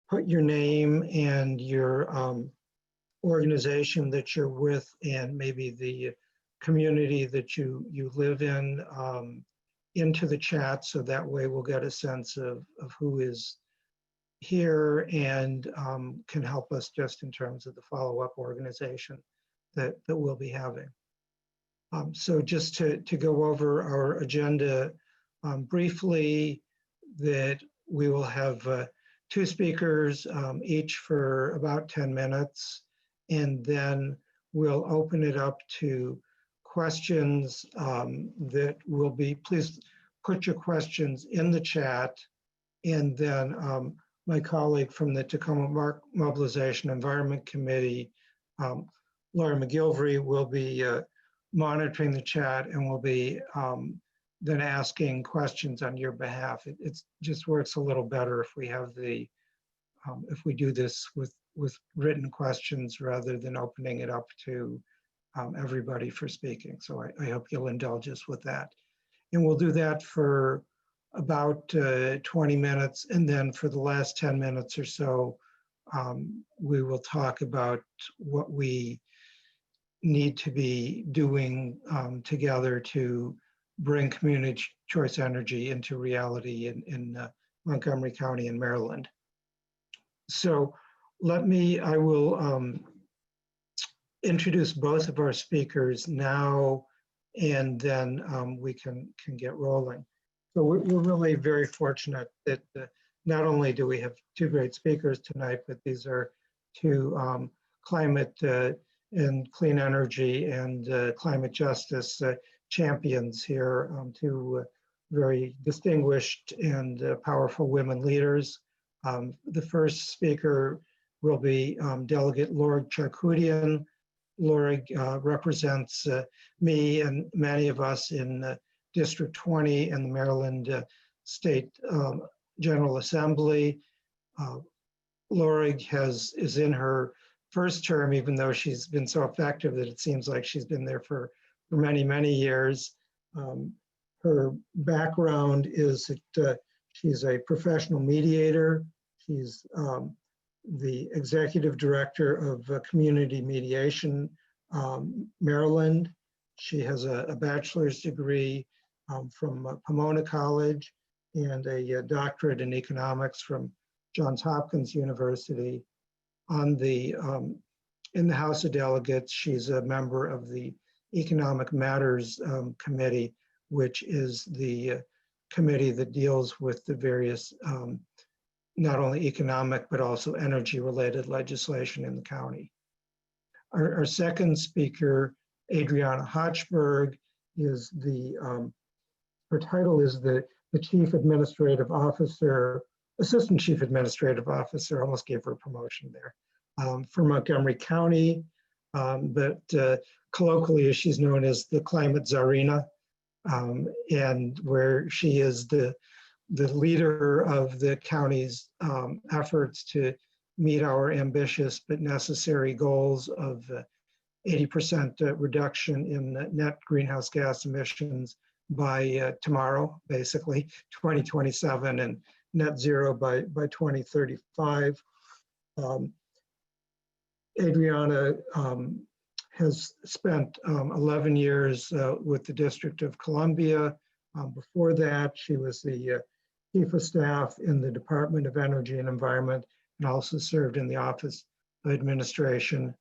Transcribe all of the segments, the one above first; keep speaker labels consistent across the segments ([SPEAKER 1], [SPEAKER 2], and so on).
[SPEAKER 1] put your name and your organization that you're with and maybe the community that you live in into the chat, so that way we'll get a sense of who is here and can help us just in terms of the follow-up organization that we'll be having. So just to go over our agenda briefly, that we will have 2 speakers, each for about 10 minutes, and then we'll open it up to questions that will be, please put your questions in the chat, and then my colleague from the Tacoma Mobilization Environment Committee, Laura McGilvery, will be monitoring the chat and will be then asking questions on your behalf. It just works a little better if we have the, if we do this with written questions rather than opening it up to everybody for speaking. So I hope you'll indulge us with that. And we'll do that for about 20 minutes. And then for the last 10 minutes or so, we will talk about what we need to be doing together to bring community choice energy into reality in Montgomery County in Maryland. So I will introduce both of our speakers now, and then we can get rolling. So we're really very fortunate that not only do we have 2 great speakers tonight, but these are 2 climate and clean energy and climate justice champions here, 2 very distinguished and powerful women leaders. The first speaker will be Delegate Lorig Charkoudian. Lorig represents me and many of us in District 20 in the Maryland State General Assembly. Lorig is in her first term, even though she's been so effective that it seems like she's been there for many, many years. Her background is that she's a professional mediator. She's the executive director of Community Mediation Maryland. She has a bachelor's degree from Pomona College and a doctorate in economics from Johns Hopkins University. In the House of Delegates, she's a member of the Economic Matters Committee, which is the committee that deals with the various not only economic but also energy related legislation in the county. Our second speaker, Adriana Hochberg, is her title is the Chief Administrative Officer, Assistant Chief Administrative Officer, almost gave her a promotion there, for Montgomery County, but colloquially she's known as the Climate Czarina, and where she is the leader of the county's efforts to meet our ambitious but necessary goals of 80% reduction in net greenhouse gas emissions by tomorrow, basically 2027, and net zero by 2035. Adriana has spent 11 years with the District of Columbia. Before that, she was the Chief of Staff in the Department of Energy and Environment, and also served in the Office of Administration.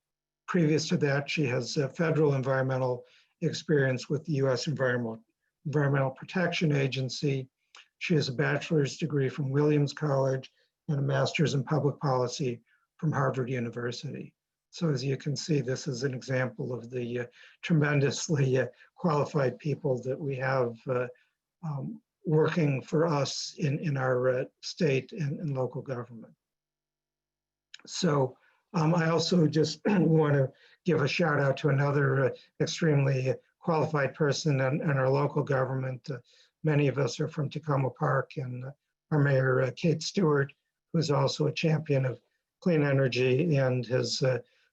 [SPEAKER 1] Previous to that, she has federal environmental experience with the U.S. Environmental Protection Agency. She has a bachelor's degree from Williams College and a master's in public policy from Harvard University. So as you can see, this is an example of the tremendously qualified people that we have working for us in our state and local government. So I also just want to give a shout out to another extremely qualified person in our local government. Many of us are from Tacoma Park, and our mayor, Kate Stewart, who's also a champion of clean energy and has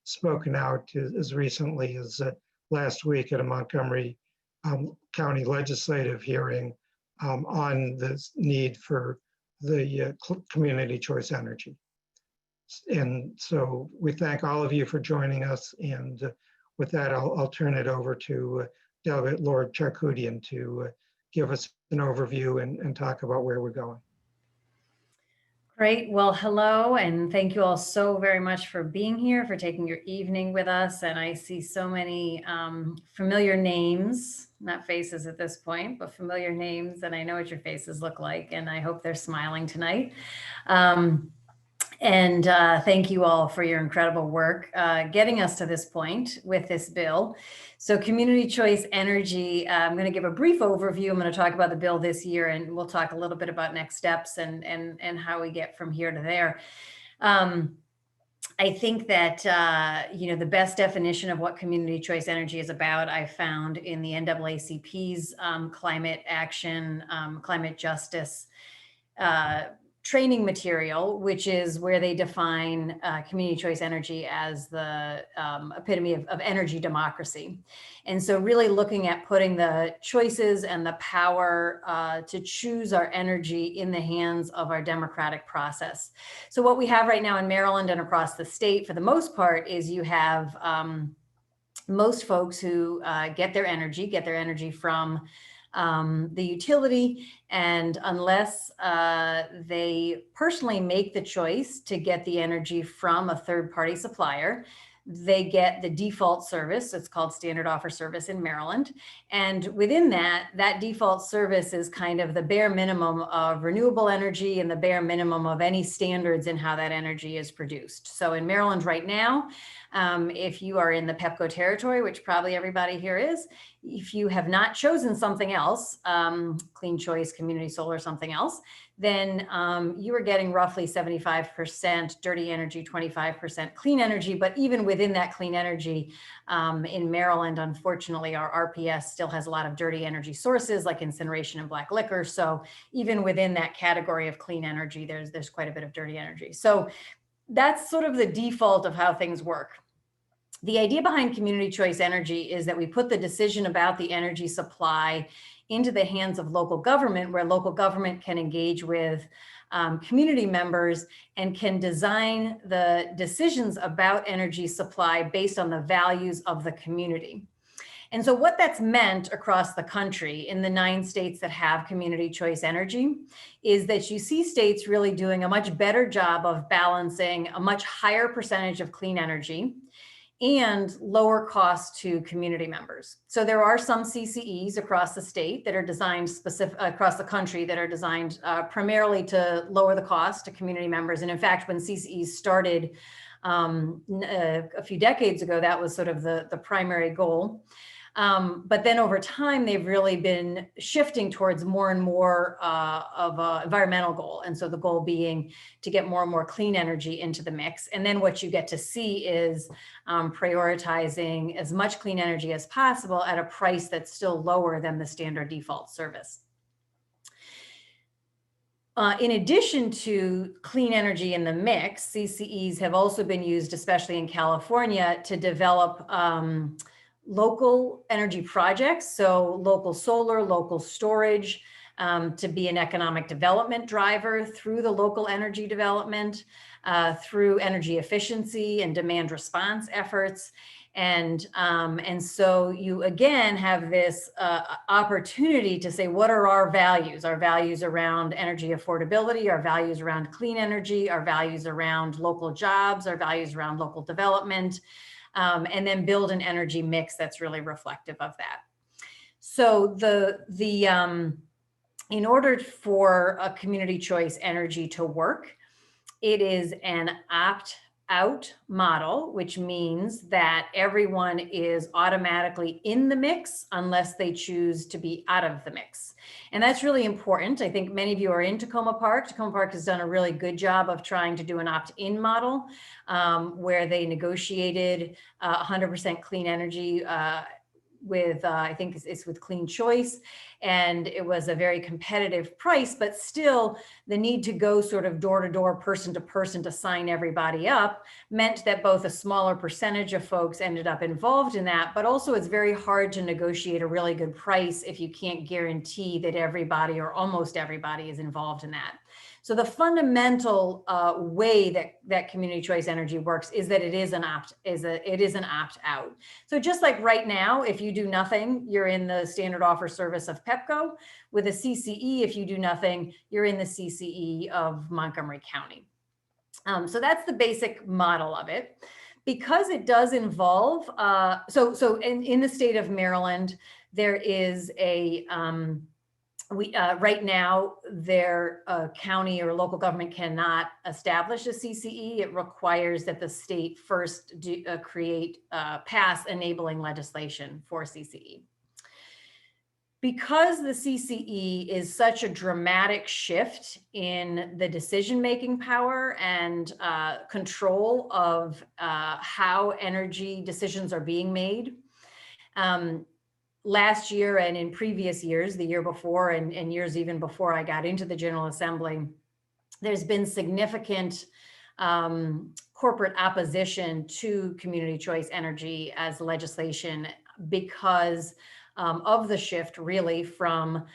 [SPEAKER 1] spoken out as recently as last week at a Montgomery County legislative hearing on the need for the community choice energy. And so we thank all of you for joining us. And with that, I'll turn it over to Delegate Lord Charkoudian to give us an overview and talk about where we're going.
[SPEAKER 2] Great. Well, hello, and thank you all so very much for being here, for taking your evening with us. And I see so many familiar names, not faces at this point, but familiar names. And I know what your faces look like, and I hope they're smiling tonight. Thank you all for your incredible work getting us to this point with this bill. So community choice energy, I'm going to give a brief overview. I'm going to talk about the bill this year, and we'll talk a little bit about next steps and how we get from here to there. I think that, the best definition of what community choice energy is about, I found in the NAACP's climate action, climate justice training material, which is where they define community choice energy as the epitome of energy democracy. And so really looking at putting the choices and the power to choose our energy in the hands of our democratic process. So what we have right now in Maryland and across the state, for the most part, is you have most folks who get their energy from the utility, and unless they personally make the choice to get the energy from a third-party supplier, they get the default service. It's called standard offer service in Maryland. And within that default service is kind of the bare minimum of renewable energy and the bare minimum of any standards in how that energy is produced. So in Maryland right now, if you are in the PEPCO territory, which probably everybody here is, if you have not chosen something else, clean choice, community solar, something else, then you are getting roughly 75% dirty energy, 25% clean energy. But even within that clean energy, in Maryland, unfortunately, our RPS still has a lot of dirty energy sources like incineration and black liquor. So even within that category of clean energy, there's quite a bit of dirty energy. So that's sort of the default of how things work. The idea behind community choice energy is that we put the decision about the energy supply into the hands of local government, where local government can engage with community members and can design the decisions about energy supply based on the values of the community. And so what that's meant across the country in the 9 states that have community choice energy is that you see states really doing a much better job of balancing a much higher percentage of clean energy and lower cost to community members. So there are some CCEs across the state that are designed across the country that are designed primarily to lower the cost to community members. And in fact, when CCEs started a few decades ago, that was sort of the primary goal. But then over time, they've really been shifting towards more and more of an environmental goal. And so the goal being to get more and more clean energy into the mix. And then what you get to see is prioritizing as much clean energy as possible at a price that's still lower than the standard default service. In addition to clean energy in the mix, CCEs have also been used, especially in California, to develop local energy projects, so local solar, local storage, to be an economic development driver through the local energy development, through energy efficiency and demand response efforts. And so you again have this opportunity to say, what are our values? Our values around energy affordability, our values around clean energy, our values around local jobs, our values around local development. And then build an energy mix that's really reflective of that. So in order for a community choice energy to work, it is an opt-out model, which means that everyone is automatically in the mix unless they choose to be out of the mix. And that's really important. I think many of you are in Tacoma Park. Tacoma Park has done a really good job of trying to do an opt-in model where they negotiated 100% clean energy with, I think it's with Clean Choice. And it was a very competitive price, but still the need to go sort of door to door, person to person to sign everybody up meant that both a smaller percentage of folks ended up involved in that, but also it's very hard to negotiate a really good price if you can't guarantee that everybody or almost everybody is involved in that. So the fundamental way that community choice energy works is that it is an opt out. So just like right now, if you do nothing, you're in the standard offer service of Pepco. With a CCE, if you do nothing, you're in the CCE of Montgomery County. So that's the basic model of it. Because it does involve, so in the state of Maryland, there is a, right now, their county or local government cannot establish a CCE. It requires that the state first pass enabling legislation for CCE. Because the CCE is such a dramatic shift in the decision-making power and control of how energy decisions are being made, last year and in previous years, the year before and years even before I got into the General Assembly, there's been significant corporate opposition to community choice energy as legislation because of the shift really from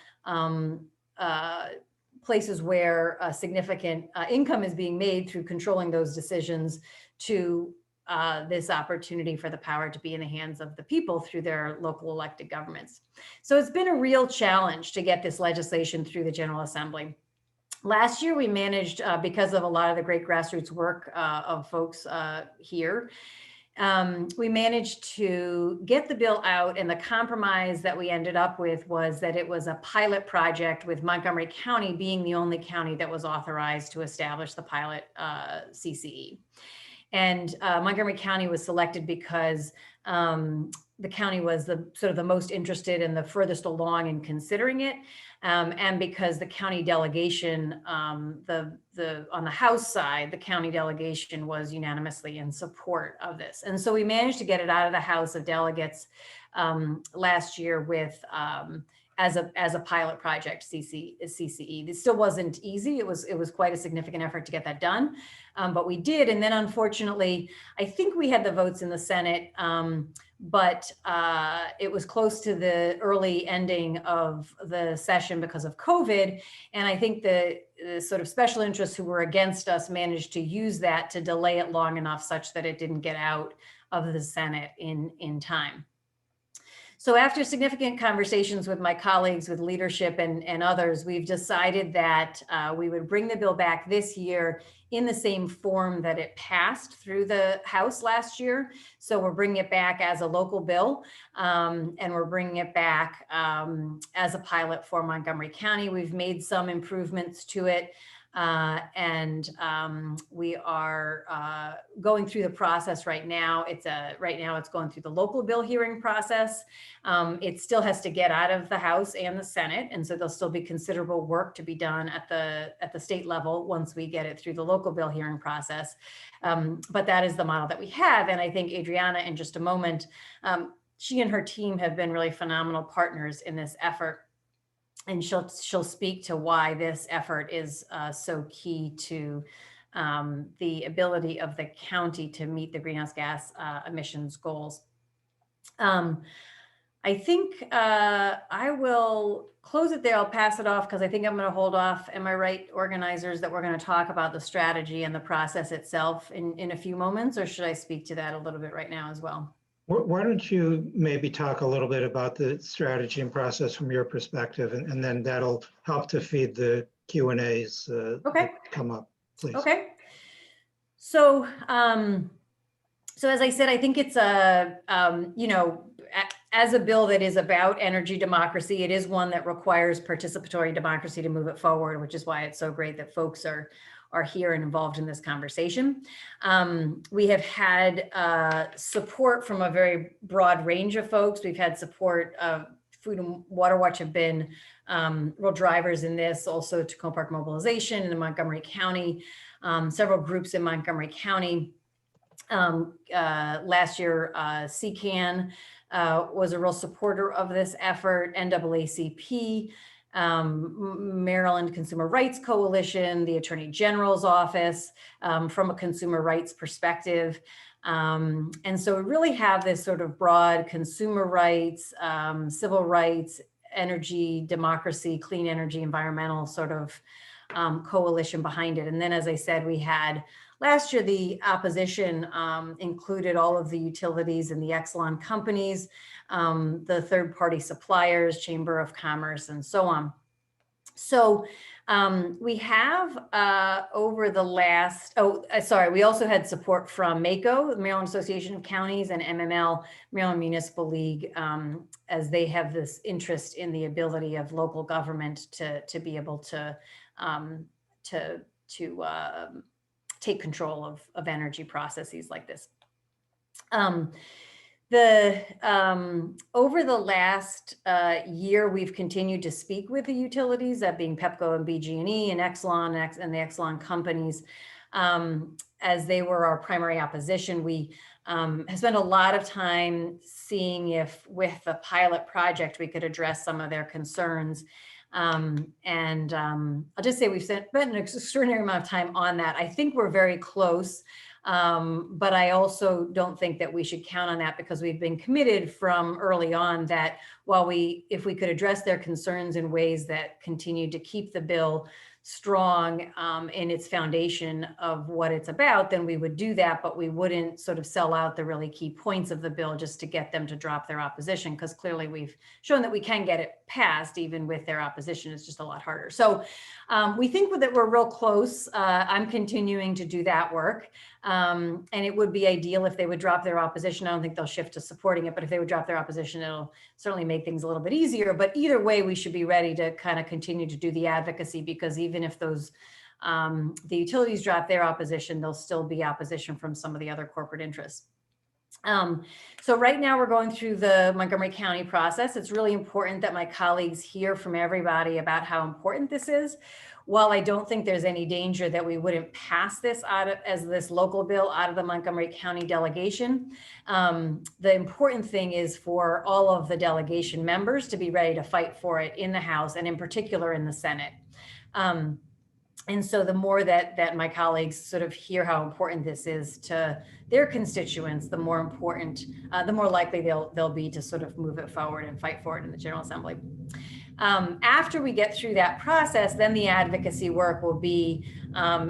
[SPEAKER 2] places where significant income is being made through controlling those decisions to this opportunity for the power to be in the hands of the people through their local elected governments. So it's been a real challenge to get this legislation through the General Assembly. Last year, we managed, because of a lot of the great grassroots work of folks here, we managed to get the bill out, and the compromise that we ended up with was that it was a pilot project with Montgomery County being the only county that was authorized to establish the pilot CCE. And Montgomery County was selected because the county was the most interested and the furthest along in considering it. And because the county delegation, on the House side, the county delegation was unanimously in support of this. And so we managed to get it out of the House of Delegates last year with as a pilot project, CCE. This still wasn't easy. It was quite a significant effort to get that done, but we did. And then unfortunately, I think we had the votes in the Senate, but it was close to the early ending of the session because of COVID. And I think the sort of special interests who were against us managed to use that to delay it long enough such that it didn't get out of the Senate in time. So after significant conversations with my colleagues, with leadership and others, we've decided that we would bring the bill back this year in the same form that it passed through the House last year. So we're bringing it back as a local bill, and we're bringing it back as a pilot for Montgomery County. We've made some improvements to it. And we are going through the process right now. Right now it's going through the local bill hearing process. It still has to get out of the House and the Senate, and so there'll still be considerable work to be done at the state level once we get it through the local bill hearing process. But that is the model that we have, and I think Adriana, in just a moment, she and her team have been really phenomenal partners in this effort. And she'll speak to why this effort is so key to the ability of the county to meet the greenhouse gas emissions goals. I think I will close it there. I'll pass it off because I think I'm going to hold off. Am I right, organizers, that we're going to talk about the strategy and the process itself in a few moments, or should I speak to that a little bit right now as well?
[SPEAKER 1] Why don't you maybe talk a little bit about the strategy and process from your perspective, and then that'll help to feed the Q&As that come up, please.
[SPEAKER 2] Okay. So, so as I said, I think it's as a bill that is about energy democracy, it is one that requires participatory democracy to move it forward, which is why it's so great that folks are here and involved in this conversation. We have had support from a very broad range of folks. We've had support of Food and Water Watch have been real drivers in this, also Tacoma Park Mobilization in Montgomery County, several groups in Montgomery County. Last year, CCAN was a real supporter of this effort, NAACP, Maryland Consumer Rights Coalition, the Attorney General's office, from a consumer rights perspective. And so we really have this sort of broad consumer rights, civil rights, energy, democracy, clean energy, environmental sort of coalition behind it. And then, as I said, we had last year, the opposition included all of the utilities and the Exelon companies, the third-party suppliers, Chamber of Commerce, and so on. So we have over the last, we also had support from MACo, the Maryland Association of Counties, and MML, Maryland Municipal League, as they have this interest in the ability of local government to be able to take control of energy processes like this. Over the last year, we've continued to speak with the utilities, that being Pepco and BG&E and Exelon and the Exelon companies, as they were our primary opposition. We have spent a lot of time seeing if with the pilot project we could address some of their concerns. I'll just say we've spent an extraordinary amount of time on that. I think we're very close. But I also don't think that we should count on that, because we've been committed from early on that if we could address their concerns in ways that continue to keep the bill strong in its foundation of what it's about, then we would do that, but we wouldn't sort of sell out the really key points of the bill just to get them to drop their opposition, because clearly we've shown that we can get it passed even with their opposition. It's just a lot harder. So we think that we're real close. I'm continuing to do that work. And it would be ideal if they would drop their opposition. I don't think they'll shift to supporting it, but if they would drop their opposition, it'll certainly make things a little bit easier. But either way, we should be ready to kind of continue to do the advocacy, because even if those the utilities drop their opposition, there'll still be opposition from some of the other corporate interests. So right now we're going through the Montgomery County process. It's really important that my colleagues hear from everybody about how important this is. While I don't think there's any danger that we wouldn't pass this as this local bill out of the Montgomery County delegation, the important thing is for all of the delegation members to be ready to fight for it in the House, and in particular in the Senate. And so the more that my colleagues sort of hear how important this is to their constituents, the more likely they'll be to sort of move it forward and fight for it in the General Assembly. After we get through that process, then the advocacy work will be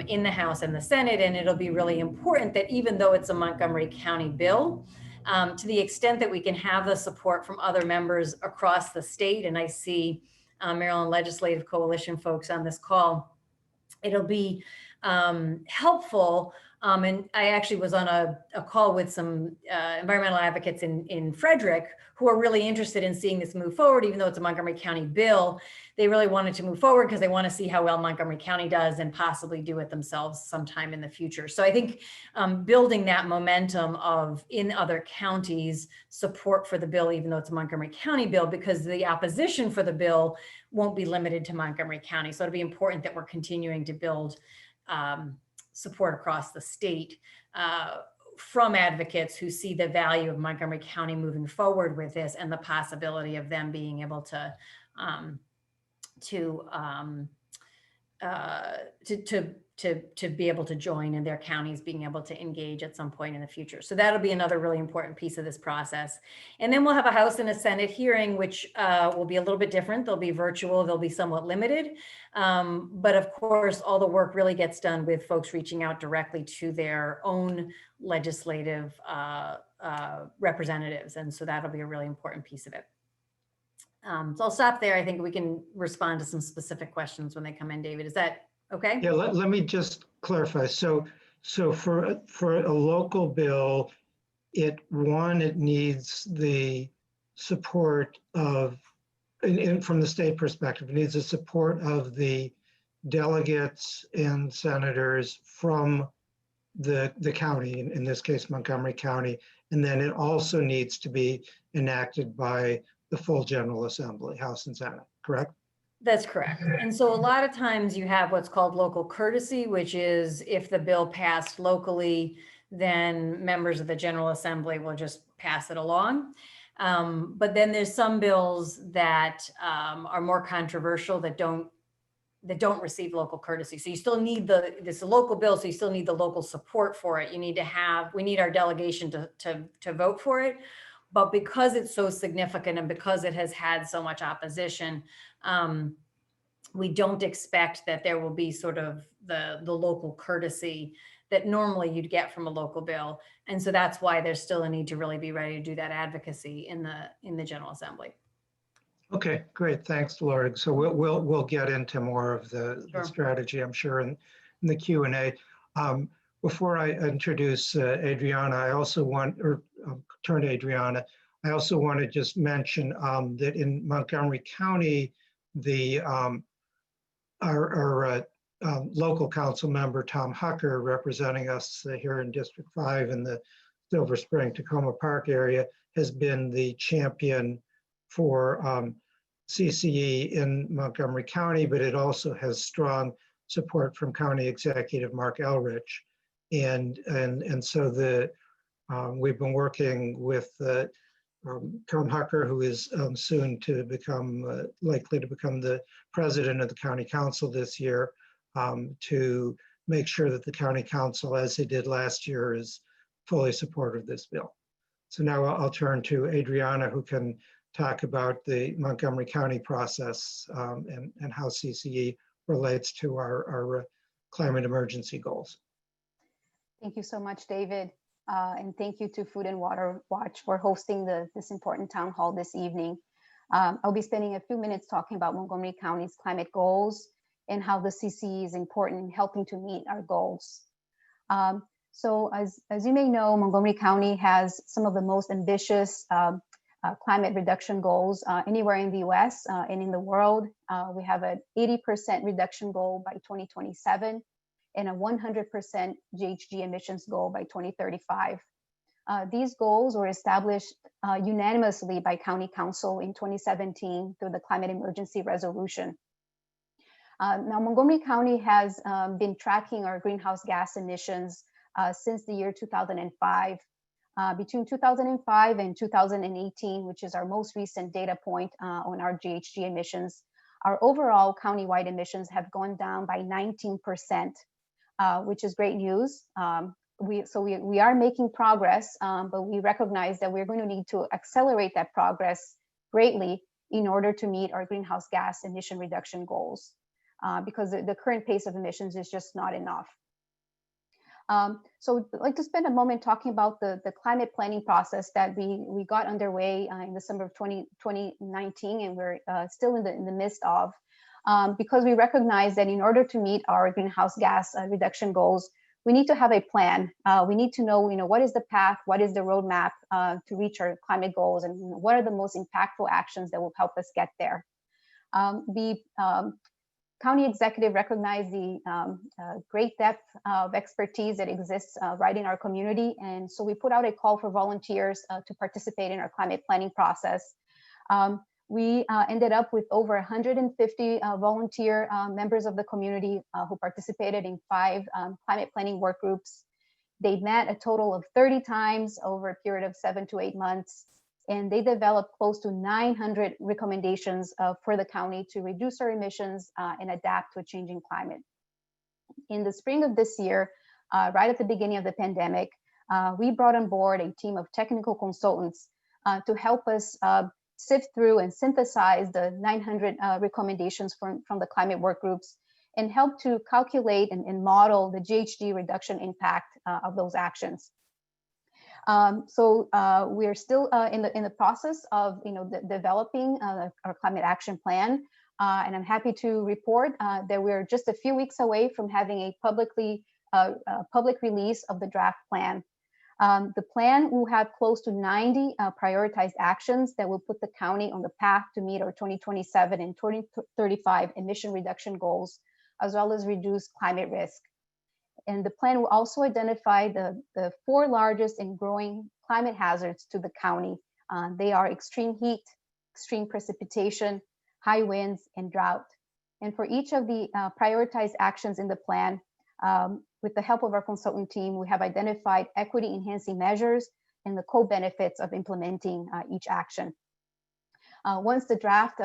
[SPEAKER 2] in the House and the Senate, and it'll be really important that even though it's a Montgomery County bill, to the extent that we can have the support from other members across the state, and I see Maryland Legislative Coalition folks on this call, it'll be helpful. And I actually was on a call with some environmental advocates in Frederick who are really interested in seeing this move forward, even though it's a Montgomery County bill. They really wanted to move forward because they want to see how well Montgomery County does and possibly do it themselves sometime in the future. So I think building that momentum of in other counties support for the bill, even though it's a Montgomery County bill, because the opposition for the bill won't be limited to Montgomery County. So it'll be important that we're continuing to build support across the state from advocates who see the value of Montgomery County moving forward with this, and the possibility of them being able to be able to join, and their counties being able to engage at some point in the future. So that'll be another really important piece of this process. And then we'll have a House and a Senate hearing, which will be a little bit different. They'll be virtual, they'll be somewhat limited. But of course, all the work really gets done with folks reaching out directly to their own legislative representatives. And so that'll be a really important piece of it. So I'll stop there. I think we can respond to some specific questions when they come in, David. Is that okay?
[SPEAKER 1] Yeah, let me just clarify. So for a local bill, it needs the support of, from the state perspective, it needs the support of the delegates and senators from the county, in this case, Montgomery County. And then it also needs to be enacted by the full General Assembly, House and Senate, correct?
[SPEAKER 2] That's correct. And so a lot of times you have what's called local courtesy, which is if the bill passed locally, then members of the General Assembly will just pass it along. But then there's some bills that are more controversial that don't receive local courtesy. So you still need this local bill, so you still need the local support for it. We need our delegation to vote for it. But because it's so significant and because it has had so much opposition, we don't expect that there will be sort of the local courtesy that normally you'd get from a local bill. And so that's why there's still a need to really be ready to do that advocacy in the General Assembly.
[SPEAKER 1] Okay, great. Thanks, Laura. So we'll get into more of the
[SPEAKER 2] Sure.
[SPEAKER 1] strategy, I'm sure, in the Q&A. Before I introduce Adriana, I also want, or turn to Adriana, I also want to just mention that in Montgomery County, our local council member, Tom Hucker, representing us here in District 5 in the Silver Spring Tacoma Park area, has been the champion for CCE in Montgomery County, but it also has strong support from County Executive Mark Elrich. And so we've been working with Tom Hucker, who is soon to become, likely to become the president of the county council this year, to make sure that the county council, as they did last year, is fully supportive of this bill. So now I'll turn to Adriana, who can talk about the Montgomery County process and how CCE relates to our climate emergency goals.
[SPEAKER 3] Thank you so much, David. And thank you to Food and Water Watch for hosting this important town hall this evening. I'll be spending a few minutes talking about Montgomery County's climate goals and how the CCE is important in helping to meet our goals. So as you may know, Montgomery County has some of the most ambitious climate reduction goals anywhere in the US and in the world. We have an 80% reduction goal by 2027 and a 100% GHG emissions goal by 2035. These goals were established unanimously by County Council in 2017 through the Climate Emergency Resolution. Now, Montgomery County has been tracking our greenhouse gas emissions since the year 2005. Between 2005 and 2018, which is our most recent data point on our GHG emissions, our overall countywide emissions have gone down by 19%, which is great news. We are making progress, but we recognize that we're going to need to accelerate that progress greatly in order to meet our greenhouse gas emission reduction goals, because the current pace of emissions is just not enough. So I'd like to spend a moment talking about the climate planning process that we got underway in December of 2019, and we're still in the midst of, because we recognize that in order to meet our greenhouse gas reduction goals, we need to have a plan. We need to know, what is the path, what is the roadmap to reach our climate goals, and what are the most impactful actions that will help us get there. The county executive recognized the great depth of expertise that exists right in our community. And so we put out a call for volunteers to participate in our climate planning process. We ended up with over 150 volunteer members of the community who participated in 5 climate planning work groups. They met a total of 30 times over a period of 7 to 8 months. And they developed close to 900 recommendations for the county to reduce our emissions and adapt to a changing climate. In the spring of this year, right at the beginning of the pandemic, we brought on board a team of technical consultants to help us sift through and synthesize the 900 recommendations from the climate work groups and help to calculate and model the GHG reduction impact of those actions. So we're still in the process of developing our climate action plan, and I'm happy to report that we're just a few weeks away from having a public release of the draft plan. The plan will have close to 90 prioritized actions that will put the county on the path to meet our 2027 and 2035 emission reduction goals, as well as reduce climate risk. And the plan will also identify the 4 largest and growing climate hazards to the county. They are extreme heat, extreme precipitation, high winds, and drought. And for each of the prioritized actions in the plan, with the help of our consultant team, we have identified equity enhancing measures and the co-benefits of implementing each action. Once the draft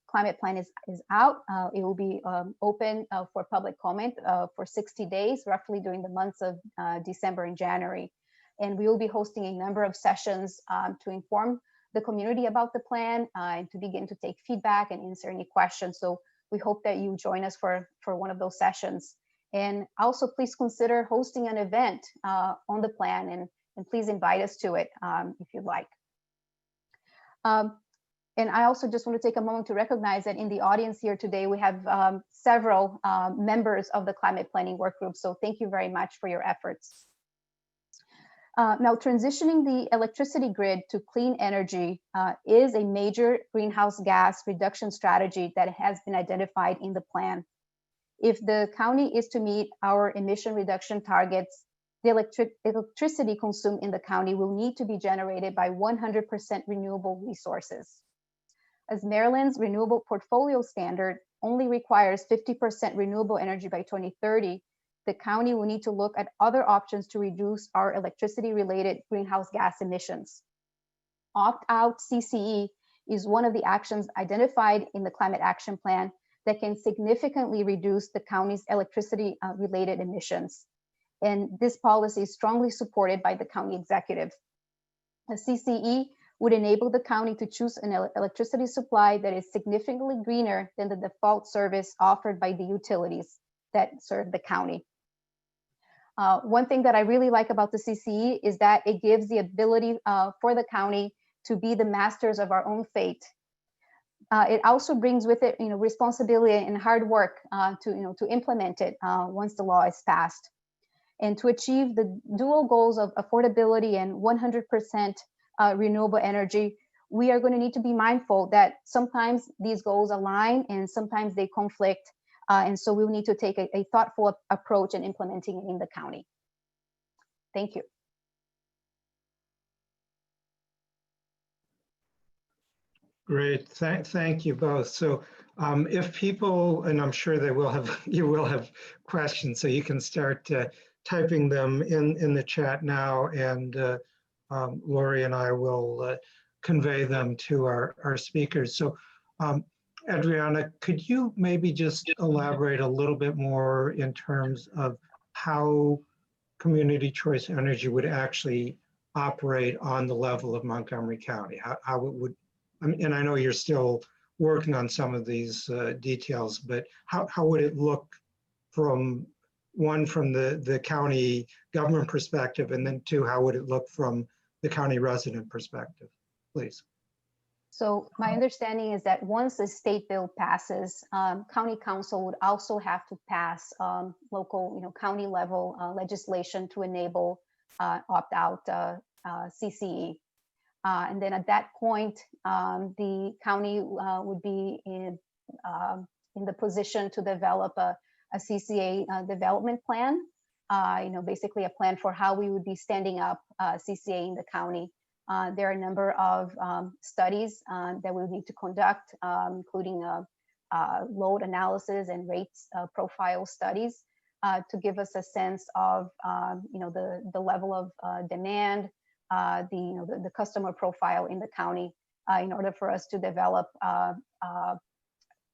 [SPEAKER 3] climate plan is out, it will be open for public comment for 60 days, roughly during the months of December and January. And we will be hosting a number of sessions to inform the community about the plan and to begin to take feedback and answer any questions. So we hope that you join us for one of those sessions. And also please consider hosting an event on the plan, and please invite us to it if you'd like. And I also just want to take a moment to recognize that in the audience here today, we have several members of the climate planning work group. So thank you very much for your efforts. Now, transitioning the electricity grid to clean energy is a major greenhouse gas reduction strategy that has been identified in the plan. If the county is to meet our emission reduction targets, the electricity consumed in the county will need to be generated by 100% renewable resources. As Maryland's renewable portfolio standard only requires 50% renewable energy by 2030, the county will need to look at other options to reduce our electricity-related greenhouse gas emissions. Opt-out CCE is one of the actions identified in the Climate Action Plan that can significantly reduce the county's electricity-related emissions. And this policy is strongly supported by the county executive. A CCE would enable the county to choose an electricity supply that is significantly greener than the default service offered by the utilities that serve the county. One thing that I really like about the CCE is that it gives the ability for the county to be the masters of our own fate. It also brings with it, responsibility and hard work to implement it once the law is passed. And to achieve the dual goals of affordability and 100% renewable energy, we are going to need to be mindful that sometimes these goals align and sometimes they conflict. And so we will need to take a thoughtful approach in implementing it in the county. Thank you.
[SPEAKER 1] Great, thank you both. So if people, and I'm sure they will have, you will have questions, so you can start typing them in the chat now, and Lori and I will convey them to our speakers. So Adriana, could you maybe just elaborate a little bit more in terms of how community choice energy would actually operate on the level of Montgomery County? How it would, and I know you're still working on some of these details, but how would it look from the county government perspective, and then two, how would it look from the county resident perspective, please?
[SPEAKER 3] So my understanding is that once the state bill passes, county council would also have to pass local, county level legislation to enable opt-out CCE. And then at that point, the county would be in the position to develop a CCA development plan, basically a plan for how we would be standing up CCA in the county. There are a number of studies that we would need to conduct, including load analysis and rates profile studies to give us a sense of the level of demand, the customer profile in the county, in order for us to develop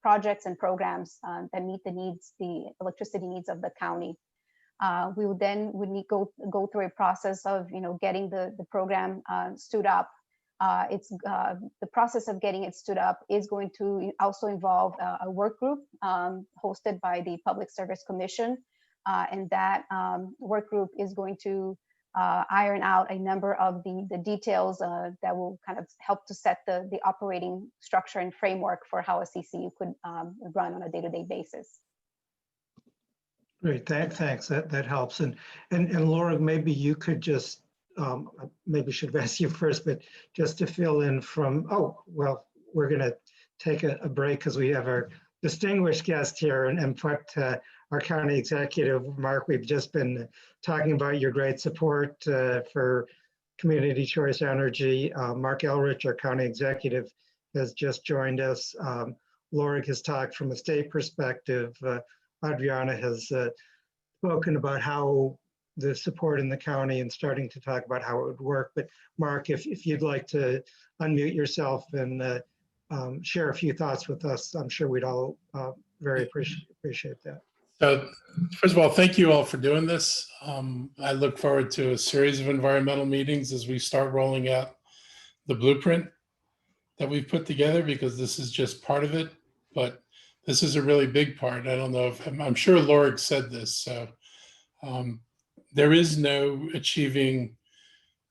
[SPEAKER 3] projects and programs that meet the electricity needs of the county. We would then go through a process of getting the program stood up. The process of getting it stood up is going to also involve a work group hosted by the Public Service Commission, and that work group is going to iron out a number of the details that will kind of help to set the operating structure and framework for how a CCU could run on a day-to-day basis.
[SPEAKER 1] Great, thanks. That helps. And Laura, maybe you could just maybe should have asked you first, but just to fill in from. Oh, well, we're going to take a break because we have our distinguished guest here and put our county executive, Mark. We've just been talking about your great support for community choice energy. Mark Elrich, our county executive, has just joined us. Laura has talked from a state perspective. Adriana has spoken about how the support in the county and starting to talk about how it would work. But Mark, if you'd like to unmute yourself and share a few thoughts with us, I'm sure we'd all very appreciate that.
[SPEAKER 4] So first of all, thank you all for doing this. I look forward to a series of environmental meetings as we start rolling out the blueprint that we've put together, because this is just part of it. But this is a really big part. I don't know if, I'm sure Lorig said this. So there is no achieving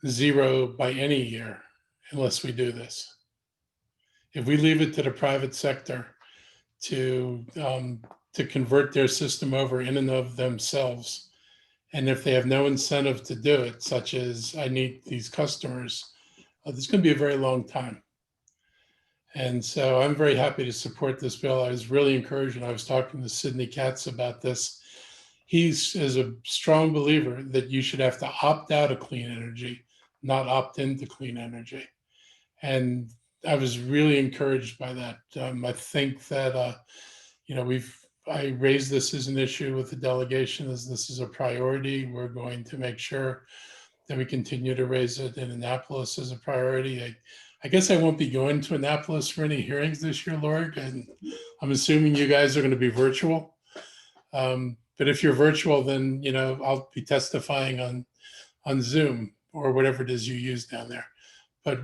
[SPEAKER 4] zero by any year unless we do this. If we leave it to the private sector to convert their system over in and of themselves, and if they have no incentive to do it, such as I need these customers, there's going to be a very long time. And so I'm very happy to support this bill. I was really encouraged, and I was talking to Sidney Katz about this. He's is a strong believer that you should have to opt out of clean energy, not opt into clean energy. And I was really encouraged by that. I think that, I raised this as an issue with the delegation, as this is a priority. We're going to make sure that we continue to raise it in Annapolis as a priority. I guess I won't be going to Annapolis for any hearings this year, Lorig, and I'm assuming you guys are going to be virtual. But if you're virtual, then I'll be testifying on Zoom or whatever it is you use down there. But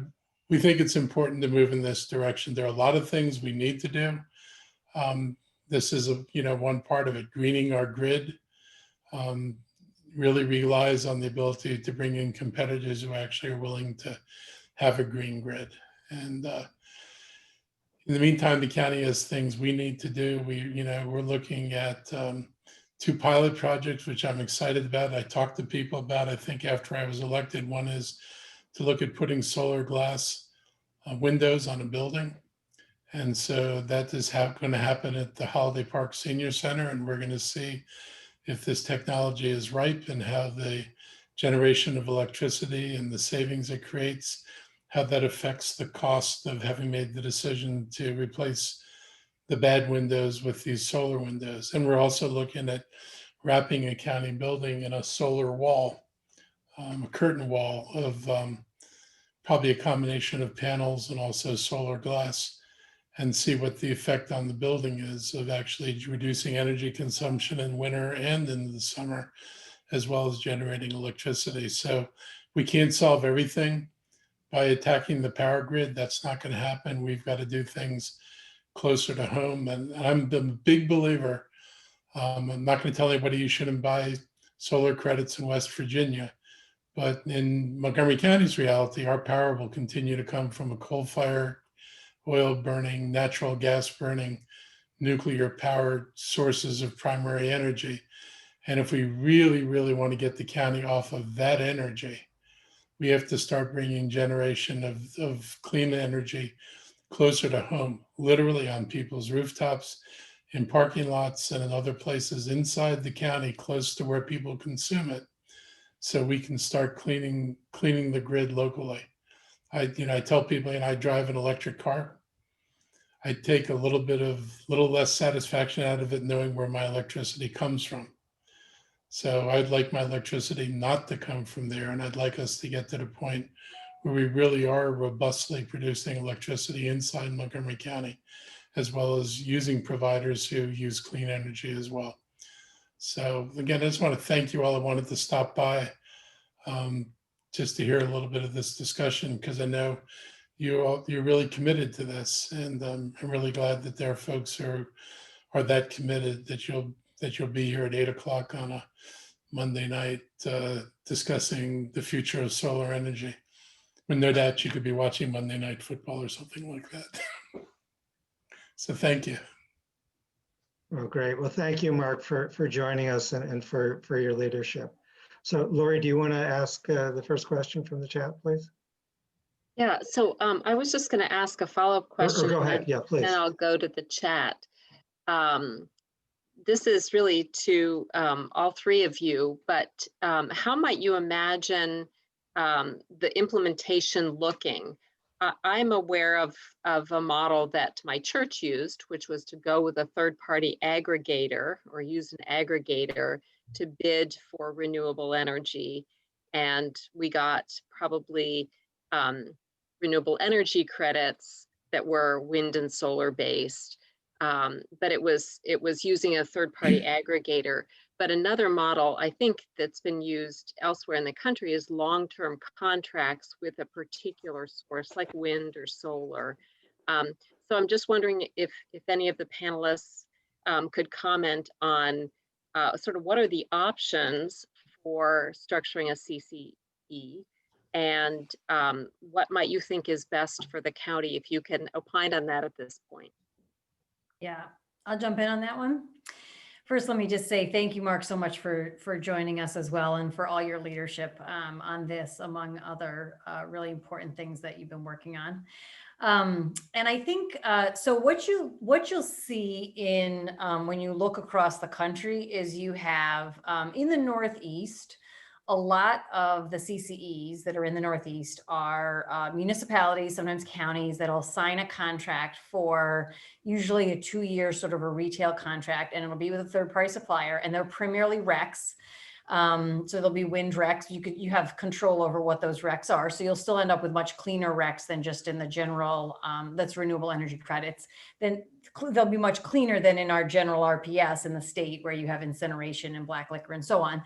[SPEAKER 4] we think it's important to move in this direction. There are a lot of things we need to do. This is one part of it. Greening our grid really relies on the ability to bring in competitors who actually are willing to have a green grid. And in the meantime, the county has things we need to do. We're looking at 2 pilot projects, which I'm excited about. I talked to people about, I think after I was elected. One is to look at putting solar glass windows on a building. And so that is going to happen at the Holiday Park Senior Center. And we're going to see if this technology is ripe and how the generation of electricity and the savings it creates, how that affects the cost of having made the decision to replace the bad windows with these solar windows. And we're also looking at wrapping a county building in a solar wall, a curtain wall of probably a combination of panels and also solar glass, and see what the effect on the building is of actually reducing energy consumption in winter and in the summer, as well as generating electricity. So we can't solve everything by attacking the power grid. That's not going to happen. We've got to do things closer to home. And I'm the big believer. I'm not going to tell anybody you shouldn't buy solar credits in West Virginia, but in Montgomery County's reality, our power will continue to come from a coal-fired, oil burning, natural gas burning, nuclear powered sources of primary energy. And if we really, really want to get the county off of that energy, we have to start bringing generation of clean energy closer to home, literally on people's rooftops, in parking lots, and in other places inside the county, close to where people consume it, so we can start cleaning the grid locally. I tell people, I drive an electric car. I take a little less satisfaction out of it knowing where my electricity comes from. So I'd like my electricity not to come from there. And I'd like us to get to the point where we really are robustly producing electricity inside Montgomery County, as well as using providers who use clean energy as well. So again, I just want to thank you all. I wanted to stop by just to hear a little bit of this discussion, because I know you're really committed to this, and I'm really glad that there are folks who are that committed that you'll be here at 8 o'clock on a Monday night discussing the future of solar energy. When no doubt you could be watching Monday Night Football or something like that. So thank you.
[SPEAKER 1] Well, great. Well, thank you, Mark, for joining us and for your leadership. So Lori, do you want to ask the first question from the chat, please?
[SPEAKER 5] Yeah, so I was just going to ask a follow-up question.
[SPEAKER 1] Or go ahead, yeah, please.
[SPEAKER 5] Then I'll go to the chat. This is really to all 3 of you, but how might you imagine the implementation looking? I'm aware of a model that my church used, which was to go with a third-party aggregator or use an aggregator to bid for renewable energy. And we got probably renewable energy credits that were wind and solar based. But it was using a third-party aggregator. But another model I think that's been used elsewhere in the country is long-term contracts with a particular source like wind or solar. So I'm just wondering if any of the panelists could comment on sort of what are the options for structuring a CCE, and what might you think is best for the county, if you can opine on that at this point.
[SPEAKER 2] Yeah, I'll jump in on that one. First, let me just say thank you, Mark, so much for joining us as well, and for all your leadership on this, among other really important things that you've been working on. And I think so. What you'll see in when you look across the country is you have in the Northeast, a lot of the CCEs that are in the Northeast are municipalities, sometimes counties, that'll sign a contract for usually a 2-year sort of a retail contract, and it'll be with a third-party supplier, and they're primarily RECs. So there'll be wind RECs. You have control over what those RECs are. So you'll still end up with much cleaner RECs than just in the general, that's renewable energy credits. Then they'll be much cleaner than in our general RPS in the state, where you have incineration and black liquor and so on.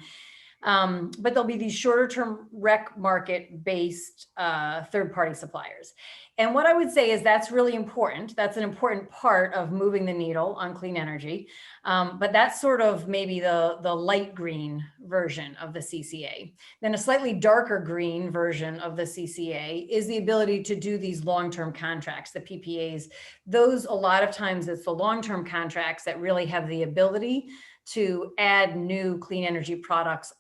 [SPEAKER 2] But there'll be these shorter term REC market based third-party suppliers. And what I would say is that's really important. That's an important part of moving the needle on clean energy. But that's sort of maybe the light green version of the CCA. Then a slightly darker green version of the CCA is the ability to do these long-term contracts, the PPAs. Those, a lot of times it's the long-term contracts that really have the ability to add new clean energy projects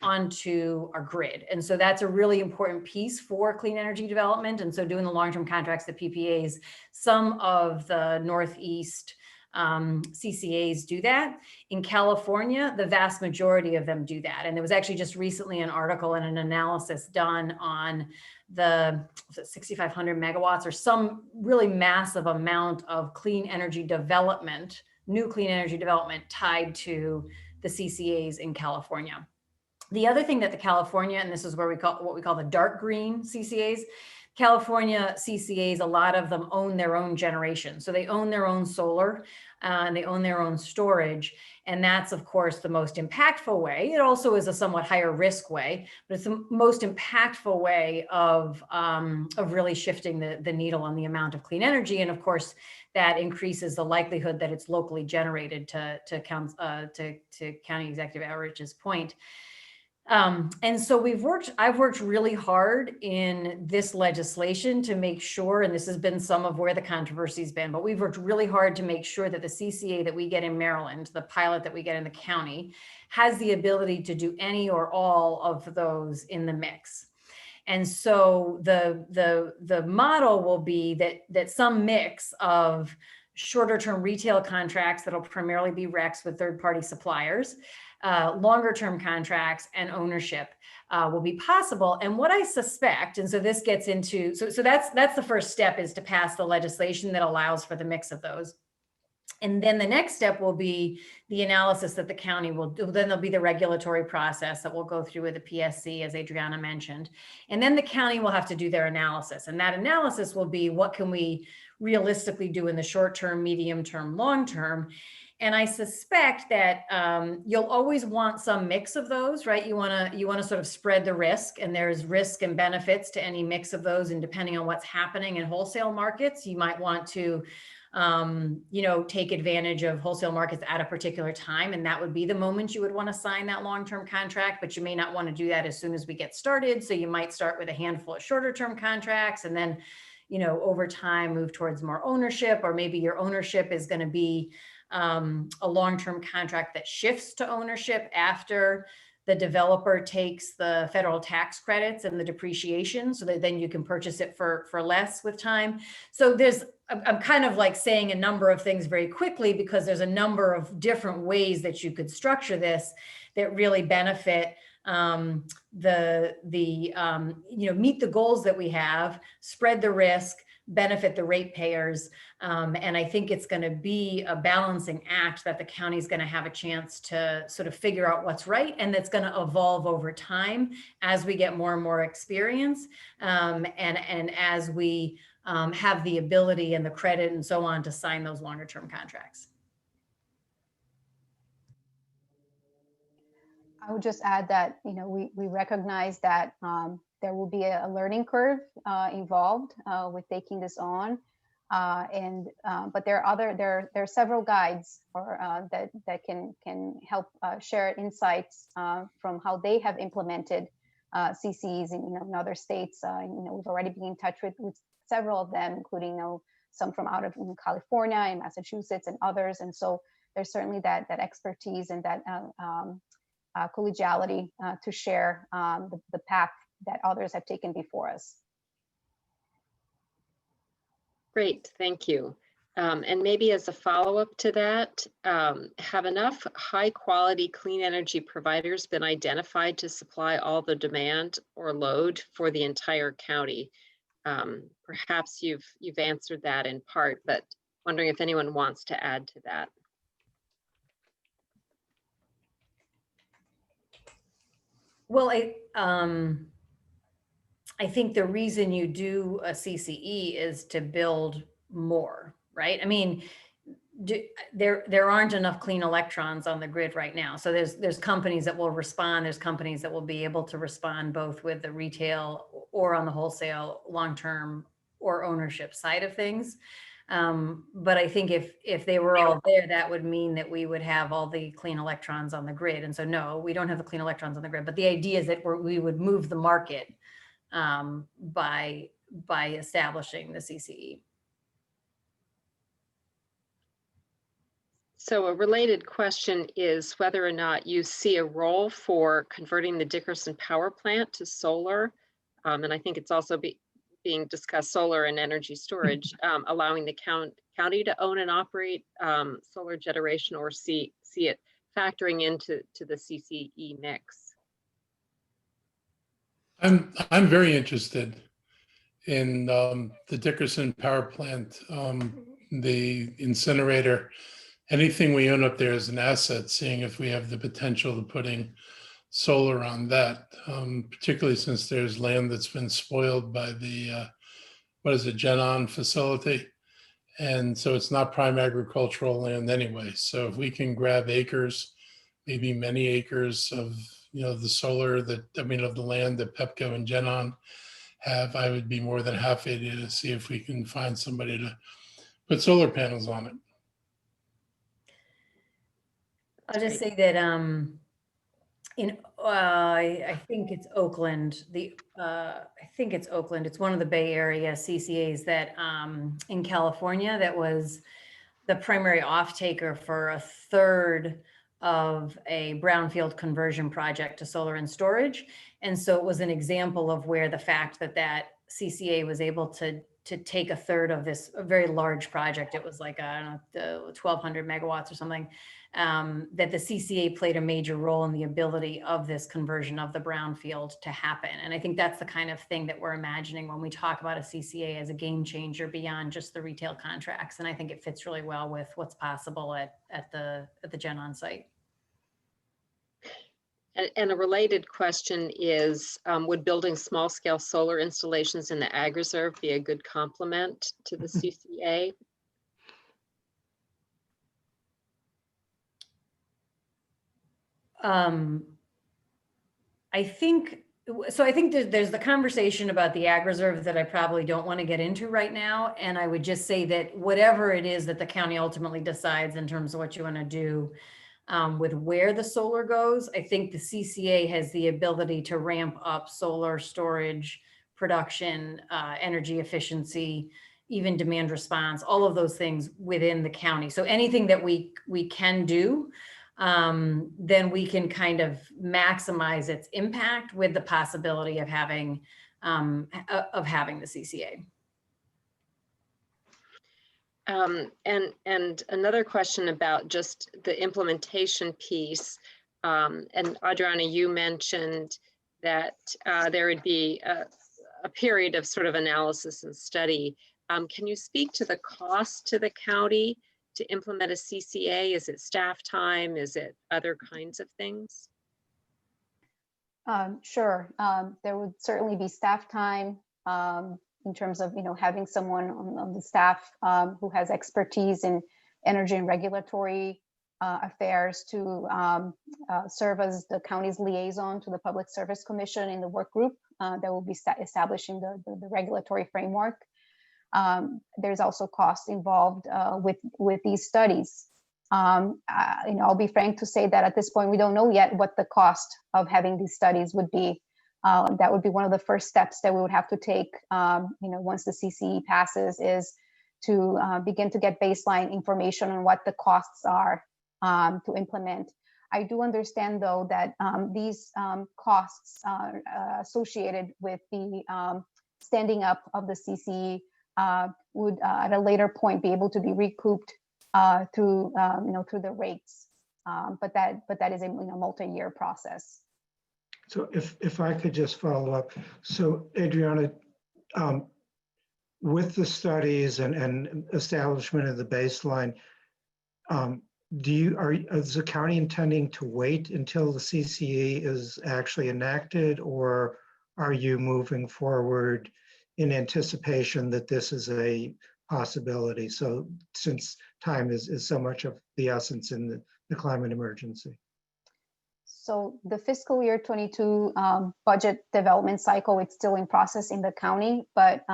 [SPEAKER 2] onto our grid. And so that's a really important piece for clean energy development. And so doing the long-term contracts, the PPAs, some of the Northeast CCAs do that. In California, the vast majority of them do that. And there was actually just recently an article and an analysis done on the 6,500 megawatts or some really massive amount of clean energy development, new clean energy development tied to the CCAs in California. The other thing that the California, and this is where what we call the dark green CCAs, California CCAs, a lot of them own their own generation. So they own their own solar and they own their own storage. And that's, of course, the most impactful way. It also is a somewhat higher risk way, but it's the most impactful way of really shifting the needle on the amount of clean energy. And of course, that increases the likelihood that it's locally generated, to County Executive Outreach's point. And so I've worked really hard in this legislation to make sure, and this has been some of where the controversy's been, but we've worked really hard to make sure that the CCA that we get in Maryland, the pilot that we get in the county, has the ability to do any or all of those in the mix. And so the model will be that some mix of shorter term retail contracts that'll primarily be RECs with third-party suppliers, longer term contracts, and ownership will be possible. And what I suspect, and so this gets into, so that's the first step, is to pass the legislation that allows for the mix of those. And then the next step will be the analysis that the county will do. Then there'll be the regulatory process that we'll go through with the PSC, as Adriana mentioned. And then the county will have to do their analysis. And that analysis will be, what can we realistically do in the short term, medium term, long term? And I suspect that you'll always want some mix of those, right? You want to sort of spread the risk, and there's risk and benefits to any mix of those. And depending on what's happening in wholesale markets, you might want to take advantage of wholesale markets at a particular time. And that would be the moment you would want to sign that long-term contract, but you may not want to do that as soon as we get started. So you might start with a handful of shorter term contracts, and then, over time move towards more ownership, or maybe your ownership is going to be a long-term contract that shifts to ownership after the developer takes the federal tax credits and the depreciation, so that then you can purchase it for less with time. So I'm kind of like saying a number of things very quickly, because there's a number of different ways that you could structure this that really benefit meet the goals that we have, spread the risk, benefit the ratepayers. And I think it's going to be a balancing act that the county is going to have a chance to sort of figure out what's right. And that's going to evolve over time as we get more and more experience. And as we have the ability and the credit and so on to sign those longer term contracts.
[SPEAKER 3] I would just add that, we recognize that there will be a learning curve involved with taking this on. But there are several guides that can help share insights from how they have implemented CCEs in other states. We've already been in touch with several of them, including some from out of California and Massachusetts and others. And so there's certainly that expertise and that collegiality to share the path that others have taken before us.
[SPEAKER 5] Great, thank you. And maybe as a follow-up to that, have enough high-quality clean energy providers been identified to supply all the demand or load for the entire county? Perhaps you've answered that in part, but wondering if anyone wants to add to that.
[SPEAKER 2] Well, I think the reason you do a CCE is to build more, right? I mean, there aren't enough clean electrons on the grid right now. So there's companies that will respond. There's companies that will be able to respond both with the retail or on the wholesale, long-term or ownership side of things. But I think if they were all there, that would mean that we would have all the clean electrons on the grid. And so no, we don't have the clean electrons on the grid. But the idea is that we would move the market by establishing the CCE.
[SPEAKER 5] So a related question is whether or not you see a role for converting the Dickerson power plant to solar. And I think it's also being discussed, solar and energy storage, allowing the county to own and operate solar generation, or see it factoring into the CCE mix.
[SPEAKER 4] I'm very interested in the Dickerson power plant, the incinerator. Anything we own up there is an asset, seeing if we have the potential of putting solar on that, particularly since there's land that's been spoiled by the, GenOn facility. And so it's not prime agricultural land anyway. So if we can grab acres, maybe many acres of, the solar of the land that Pepco and GenOn have, I would be more than happy to see if we can find somebody to put solar panels on it.
[SPEAKER 2] I'll just say that I think it's Oakland. I think it's Oakland. It's one of the Bay Area CCAs that in California that was the primary off-taker for a third of a brownfield conversion project to solar and storage. And so it was an example of where the fact that CCA was able to take a third of this a very large project. It was like, I don't know, 1,200 megawatts or something, that the CCA played a major role in the ability of this conversion of the brownfield to happen. And I think that's the kind of thing that we're imagining when we talk about a CCA as a game changer beyond just the retail contracts. And I think it fits really well with what's possible at the GenOn site.
[SPEAKER 5] And a related question is, would building small scale solar installations in the ag reserve be a good complement to the CCA?
[SPEAKER 2] I think there's the conversation about the ag reserve that I probably don't want to get into right now. And I would just say that whatever it is that the county ultimately decides in terms of what you want to do with where the solar goes, I think the CCA has the ability to ramp up solar storage, production, energy efficiency, even demand response, all of those things within the county. So anything that we can do, then we can kind of maximize its impact with the possibility of having the CCA.
[SPEAKER 5] And another question about just the implementation piece. And Adriana, you mentioned that there would be a period of sort of analysis and study. Can you speak to the cost to the county to implement a CCA? Is it staff time? Is it other kinds of things?
[SPEAKER 3] Sure. There would certainly be staff time in terms of having someone on the staff who has expertise in energy and regulatory affairs to serve as the county's liaison to the Public Service Commission in the work group that will be establishing the regulatory framework. there's also costs involved with these studies. I'll be frank to say that at this point, we don't know yet what the cost of having these studies would be. That would be one of the first steps that we would have to take, once the CCE passes, is to begin to get baseline information on what the costs are to implement. I do understand, though, that these costs associated with the standing up of the CCE would at a later point be able to be recouped through the rates, but that is a multi-year process.
[SPEAKER 1] So if I could just follow up. So Adriana, with the studies and establishment of the baseline, is the county intending to wait until the CCE is actually enacted, or are you moving forward in anticipation that this is a possibility? So since time is so much of the essence in the climate emergency.
[SPEAKER 3] So the fiscal year 22 budget development cycle, it's still in process in the county, but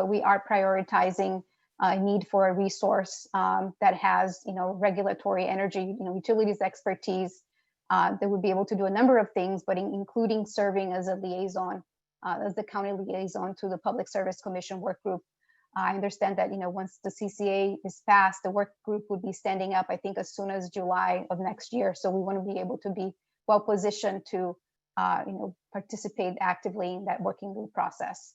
[SPEAKER 3] we are prioritizing a need for a resource that has, regulatory energy, utilities expertise that would be able to do a number of things, but including serving as a liaison, as the county liaison to the Public Service Commission work group. I understand that, once the CCA is passed, the work group would be standing up, I think, as soon as July of next year. So we want to be able to be well positioned to, participate actively in that working group process.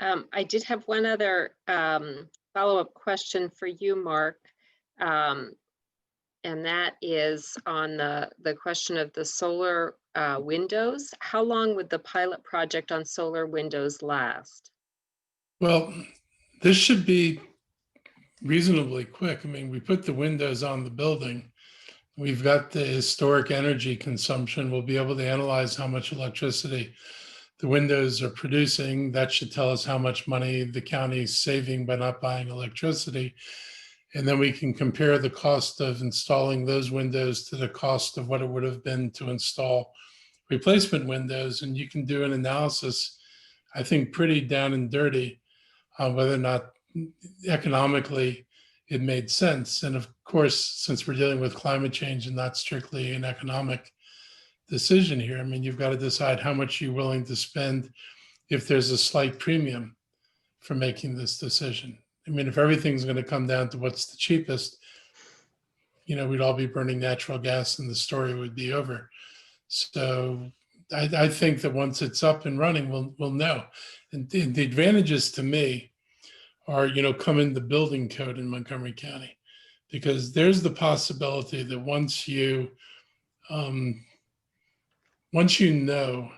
[SPEAKER 5] I did have one other follow-up question for you, Mark, and that is on the question of the solar windows. How long would the pilot project on solar windows last?
[SPEAKER 4] Well, this should be reasonably quick. I mean, we put the windows on the building. We've got the historic energy consumption. We'll be able to analyze how much electricity the windows are producing. That should tell us how much money the county is saving by not buying electricity. And then we can compare the cost of installing those windows to the cost of what it would have been to install replacement windows. And you can do an analysis, I think, pretty down and dirty on whether or not economically it made sense. And of course, since we're dealing with climate change and not strictly an economic decision here, I mean, you've got to decide how much you're willing to spend if there's a slight premium for making this decision. I mean, if everything's going to come down to what's the cheapest, we'd all be burning natural gas and the story would be over. So I think that once it's up and running, we'll know. And the advantages to me are, come in the building code in Montgomery County, because there's the possibility that once you know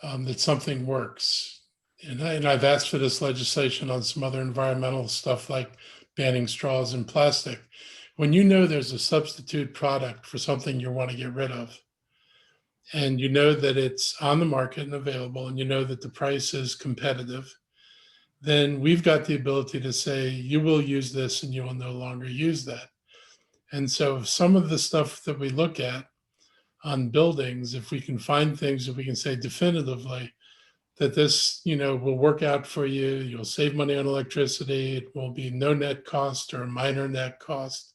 [SPEAKER 4] that something works, and I've asked for this legislation on some other environmental stuff like banning straws and plastic, when you know there's a substitute product for something you want to get rid of, and you know that it's on the market and available, and you know that the price is competitive, then we've got the ability to say, you will use this and you will no longer use that. And so some of the stuff that we look at on buildings, if we can find things that we can say definitively that this, will work out for you, you'll save money on electricity, it will be no net cost or a minor net cost,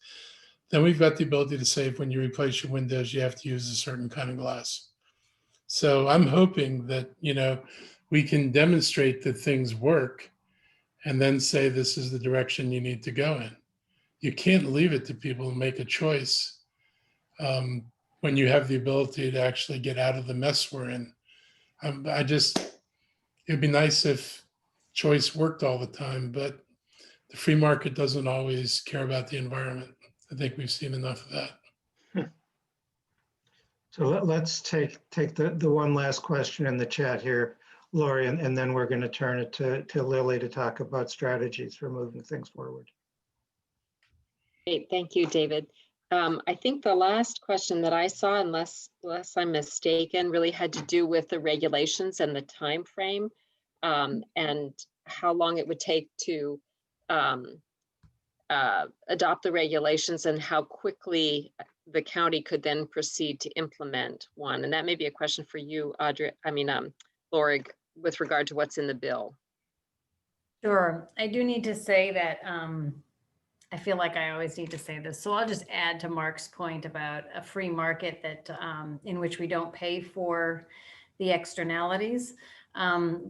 [SPEAKER 4] then we've got the ability to say when you replace your windows, you have to use a certain kind of glass. So I'm hoping that, we can demonstrate that things work and then say this is the direction you need to go in. You can't leave it to people to make a choice when you have the ability to actually get out of the mess we're in. It'd be nice if choice worked all the time, but the free market doesn't always care about the environment. I think we've seen enough of that.
[SPEAKER 1] So let's take the one last question in the chat here, Lori, and then we're going to turn it to Lily to talk about strategies for moving things forward.
[SPEAKER 5] Great, thank you, David. I think the last question that I saw, unless I'm mistaken, really had to do with the regulations and the time frame, and how long it would take to adopt the regulations and how quickly the county could then proceed to implement one. And that may be a question for you, Audrey, Lorig, with regard to what's in the bill.
[SPEAKER 2] Sure. I do need to say that I feel like I always need to say this. So I'll just add to Mark's point about a free market that in which we don't pay for the externalities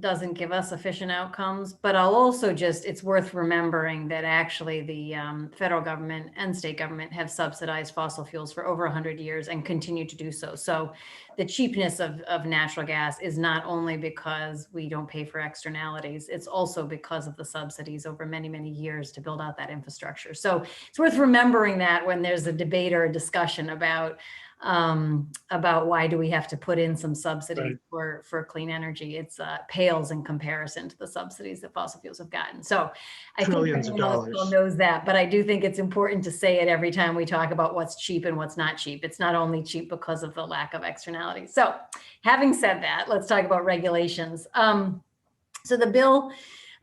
[SPEAKER 2] doesn't give us efficient outcomes. But I'll also it's worth remembering that actually the federal government and state government have subsidized fossil fuels for over 100 years and continue to do so. So the cheapness of natural gas is not only because we don't pay for externalities, it's also because of the subsidies over many, many years to build out that infrastructure. So it's worth remembering that when there's a debate or a discussion about why do we have to put in some subsidies for clean energy. It's pales in comparison to the subsidies that fossil fuels have gotten. So I
[SPEAKER 1] Trillions
[SPEAKER 2] think
[SPEAKER 1] of dollars.
[SPEAKER 2] knows that, but I do think it's important to say it every time we talk about what's cheap and what's not cheap. It's not only cheap because of the lack of externalities. So having said that, let's talk about regulations. So the bill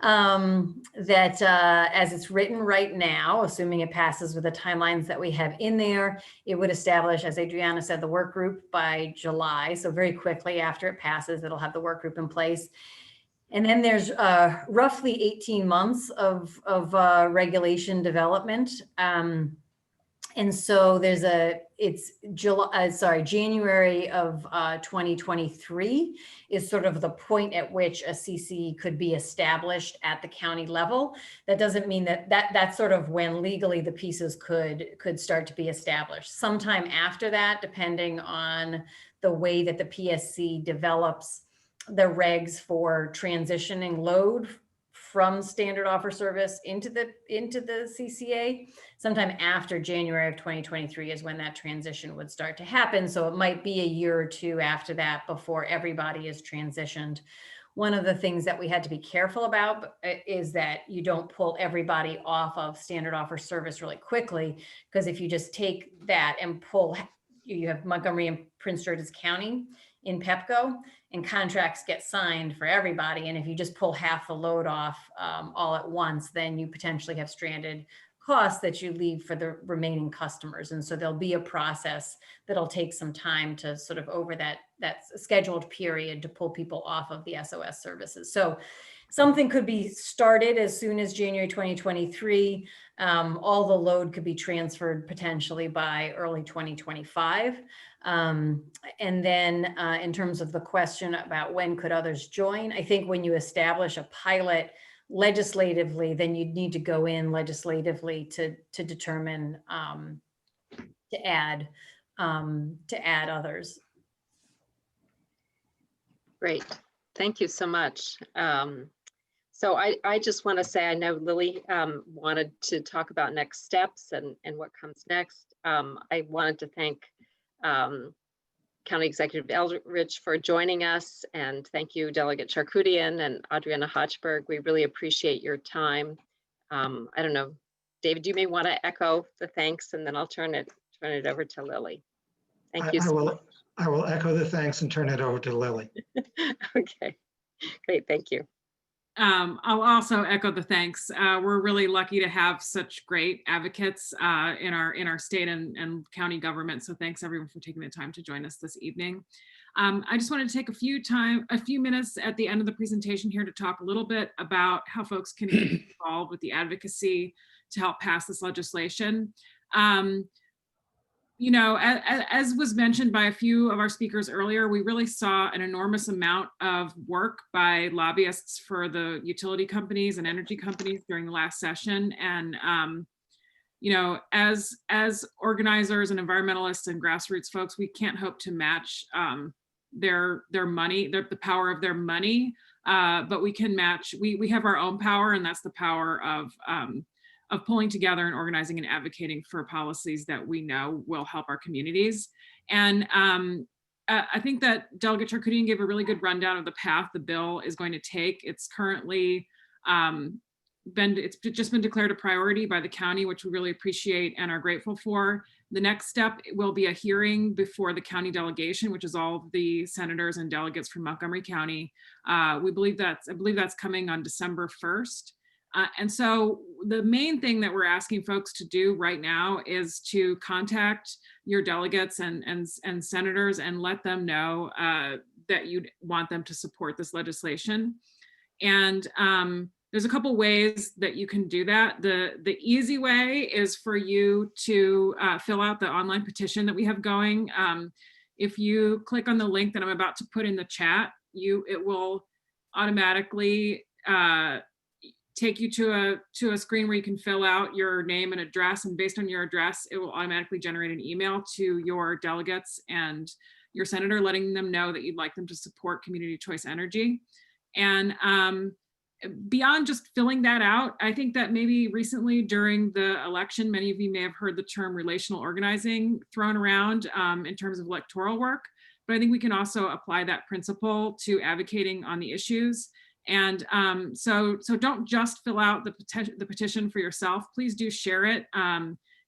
[SPEAKER 2] that as it's written right now, assuming it passes with the timelines that we have in there, it would establish, as Adriana said, the work group by July. So very quickly after it passes, it'll have the work group in place. And then there's roughly 18 months of regulation development. And so it's January of 2023 is sort of the point at which a CC could be established at the county level. That doesn't mean that's sort of when legally the pieces could start to be established. Sometime after that, depending on the way that the PSC develops the regs for transitioning load from standard offer service into the CCA, sometime after January of 2023 is when that transition would start to happen. So it might be a year or two after that before everybody is transitioned. One of the things that we had to be careful about is that you don't pull everybody off of standard offer service really quickly, because if you just take that and you have Montgomery and Prince George's County in PEPCO, and contracts get signed for everybody. And if you just pull half the load off all at once, then you potentially have stranded costs that you leave for the remaining customers. And so there'll be a process that'll take some time to sort of over that scheduled period to pull people off of the SOS services. So something could be started as soon as January 2023. All the load could be transferred potentially by early 2025. And then in terms of the question about when could others join, I think when you establish a pilot legislatively, then you'd need to go in legislatively to determine to add others.
[SPEAKER 5] Great. Thank you so much. So I just want to say, I know Lily wanted to talk about next steps and what comes next. I wanted to thank County Executive Eldridge for joining us, and thank you, Delegate Charkoudian and Adriana Hochberg. We really appreciate your time. I don't know, David, you may want to echo the thanks, and then I'll turn it over to Lily. Thank you so much.
[SPEAKER 1] I will echo the thanks and turn it over to Lily.
[SPEAKER 5] Okay, great, thank you.
[SPEAKER 6] I'll also echo the thanks. We're really lucky to have such great advocates in our state and county government. So thanks everyone for taking the time to join us this evening. I just wanted to take a few minutes at the end of the presentation here to talk a little bit about how folks can get involved with the advocacy to help pass this legislation. You know, as was mentioned by a few of our speakers earlier, we really saw an enormous amount of work by lobbyists for the utility companies and energy companies during the last session. And, you know, as organizers and environmentalists and grassroots folks, we can't hope to match their money, the power of their money, but we can match, we have our own power, and that's the power of pulling together and organizing and advocating for policies that we know will help our communities. And I think that Delegate Charkoudian gave a really good rundown of the path the bill is going to take. It's currently it's just been declared a priority by the county, which we really appreciate and are grateful for. The next step will be a hearing before the county delegation, which is all of the senators and delegates from Montgomery County. I believe that's coming on December 1st. And so the main thing that we're asking folks to do right now is to contact your delegates and senators and let them know that you want them to support this legislation. And there's a couple ways that you can do that. The easy way is for you to fill out the online petition that we have going. If you click on the link that I'm about to put in the chat, it will automatically take you to a screen where you can fill out your name and address, and based on your address, it will automatically generate an email to your delegates and your senator, letting them know that you'd like them to support community choice energy. And beyond just filling that out, I think that maybe recently during the election, many of you may have heard the term relational organizing thrown around in terms of electoral work, but I think we can also apply that principle to advocating on the issues. And so don't just fill out the petition for yourself. Please do share it.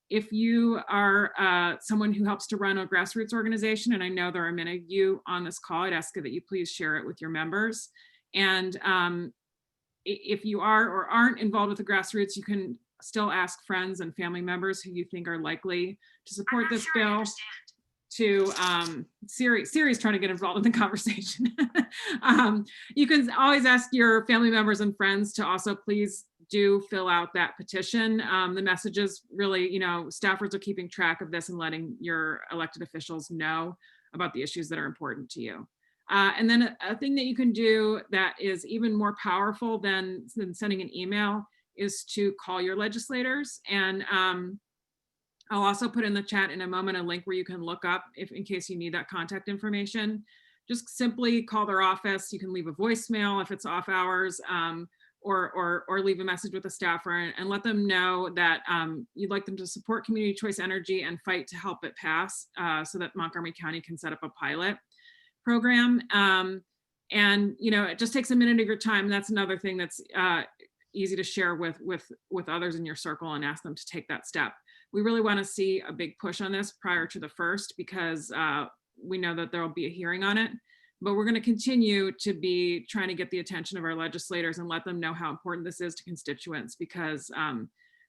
[SPEAKER 6] If you are someone who helps to run a grassroots organization, and I know there are many of you on this call, I'd ask that you please share it with your members. And if you are or aren't involved with the grassroots, you can still ask friends and family members who you think are likely to support this bill. To Siri's trying to get involved in the conversation. You can always ask your family members and friends to also please do fill out that petition. The messages really, staffers are keeping track of this and letting your elected officials know about the issues that are important to you. And then a thing that you can do that is even more powerful than sending an email is to call your legislators. And I'll also put in the chat in a moment a link where you can look up in case you need that contact information. Just simply call their office. You can leave a voicemail if it's off hours, or leave a message with a staffer and let them know that you'd like them to support community choice energy and fight to help it pass so that Montgomery County can set up a pilot program. And it just takes a minute of your time. That's another thing that's easy to share with others in your circle and ask them to take that step. We really want to see a big push on this prior to the 1st because we know that there will be a hearing on it, but we're going to continue to be trying to get the attention of our legislators and let them know how important this is to constituents because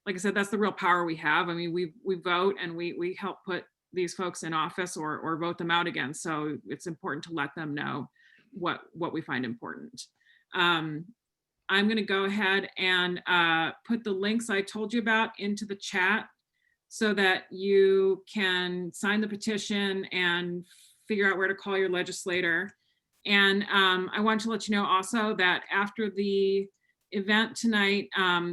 [SPEAKER 6] like I said, that's the real power we have. I mean, we vote and we help put these folks in office or vote them out again. So it's important to let them know what we find important. I'm going to go ahead and put the links I told you about into the chat so that you can sign the petition and figure out where to call your legislator. And I want to let you know also that after the event tonight,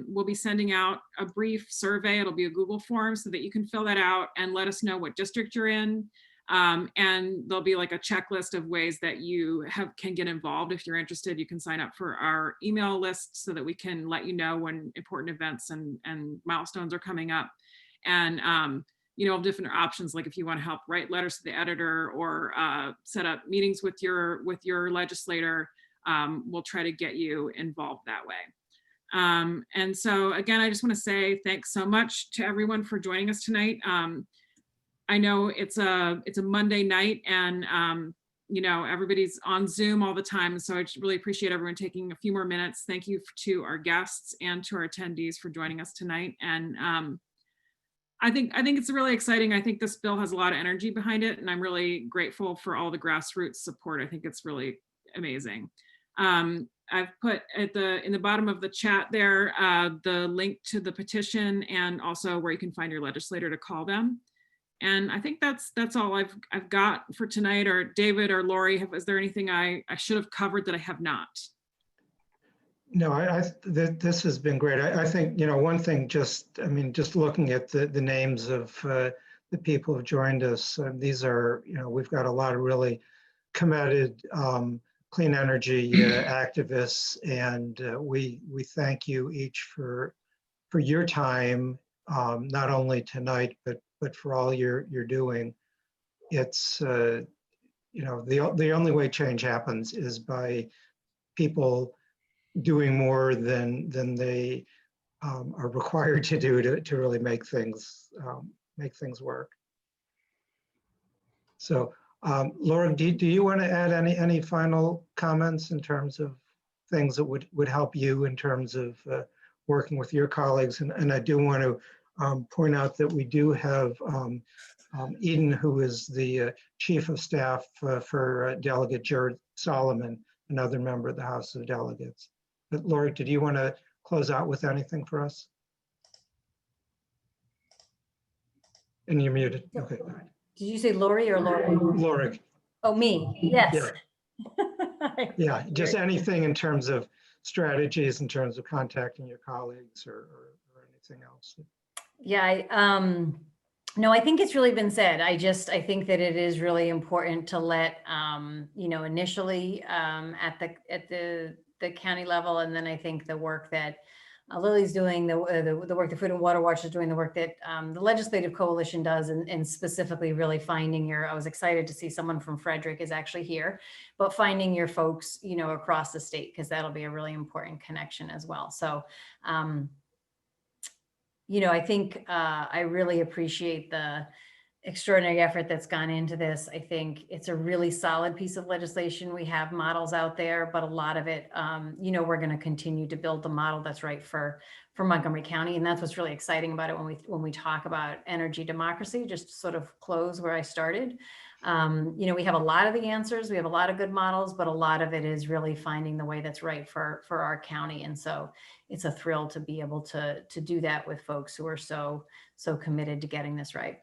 [SPEAKER 6] we'll be sending out a brief survey. It'll be a Google form so that you can fill that out and let us know what district you're in. And there'll be like a checklist of ways that you can get involved. If you're interested, you can sign up for our email list so that we can let you know when important events and milestones are coming up. And different options, like if you want to help write letters to the editor or set up meetings with your legislator, we'll try to get you involved that way. And so again, I just want to say thanks so much to everyone for joining us tonight. I know it's a Monday night and everybody's on Zoom all the time. So I just really appreciate everyone taking a few more minutes. Thank you to our guests and to our attendees for joining us tonight. And I think it's really exciting. I think this bill has a lot of energy behind it, and I'm really grateful for all the grassroots support. I think it's really amazing. I've put in the bottom of the chat there the link to the petition and also where you can find your legislator to call them. And I think that's all I've got for tonight. Or David or Lori, is there anything I should have covered that I have not?
[SPEAKER 1] No, this has been great. I think, one thing, just looking at the names of the people who have joined us, these are, we've got a lot of really committed clean energy activists, and we thank you each for your time, not only tonight, but for all you're doing. It's, the only way change happens is by people doing more than they are required to do to really make things work. So, Laura, do you want to add any final comments in terms of things that would help you in terms of working with your colleagues. And I do want to point out that we do have Eden, who is the Chief of Staff for Delegate Jared Solomon, another member of the House of Delegates. But Lori, did you want to close out with anything for us? And you're muted. Okay.
[SPEAKER 2] Did you say Lori or Lori?
[SPEAKER 1] Lori,
[SPEAKER 2] Oh, me, yes.
[SPEAKER 1] yeah, just anything in terms of strategies, in terms of contacting your colleagues or anything else.
[SPEAKER 2] Yeah, no, I think it's really been said. I think that it is really important to let, initially at the county level, and then I think the work that Lily's doing, the work the Food and Water Watch is doing, the work that the Legislative Coalition does, and specifically really finding I was excited to see someone from Frederick is actually here, but finding your folks, across the state, because that'll be a really important connection as well. So, I think I really appreciate the extraordinary effort that's gone into this. I think it's a really solid piece of legislation. We have models out there, but a lot of it, we're going to continue to build the model that's right for Montgomery County. And that's what's really exciting about it when we talk about energy democracy, just to sort of close where I started. We have a lot of the answers, we have a lot of good models, but a lot of it is really finding the way that's right for our county. And so it's a thrill to be able to do that with folks who are so committed to getting this right.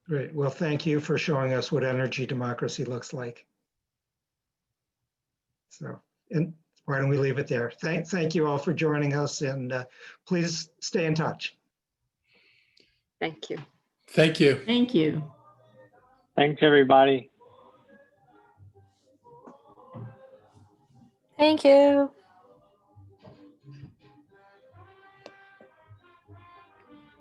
[SPEAKER 1] Great. Well, thank you for showing us what energy democracy looks like. So, and why don't we leave it there? Thank you all for joining us, and please stay in touch.
[SPEAKER 5] Thank you.
[SPEAKER 4] Thank you.
[SPEAKER 7] Thank you.
[SPEAKER 8] Thanks, everybody.
[SPEAKER 9] Thank you.